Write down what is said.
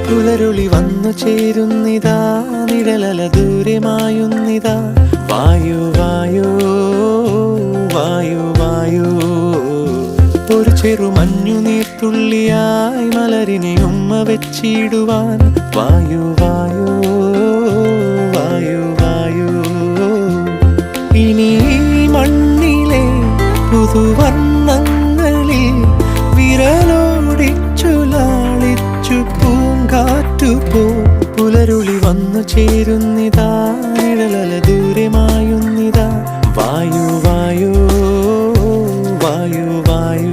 പുലരുളി വന്നു ചേരുന്നിതാ, നിഴലല ദൂരെ മായുന്നിതാ. വായു വായു വായു വായു, ഒരു ചെറു മഞ്ഞു നീർത്തുള്ളിയായി മലരിനെ ഉമ്മ വെച്ചിടുവാൻ. വായു വായു വായു വായു, ഇനി മണ്ണിലെ പുതുവർണ്ണങ്ങളിൽ വിരലോടിച്ചു ലാളിച്ചു പൂങ്കാറ്റുപോ. പുലരുളി വന്നു ചേരുന്നിതാ, നിഴലല ദൂരെ മായുന്നിതാ. വായു വായു വായു വായു.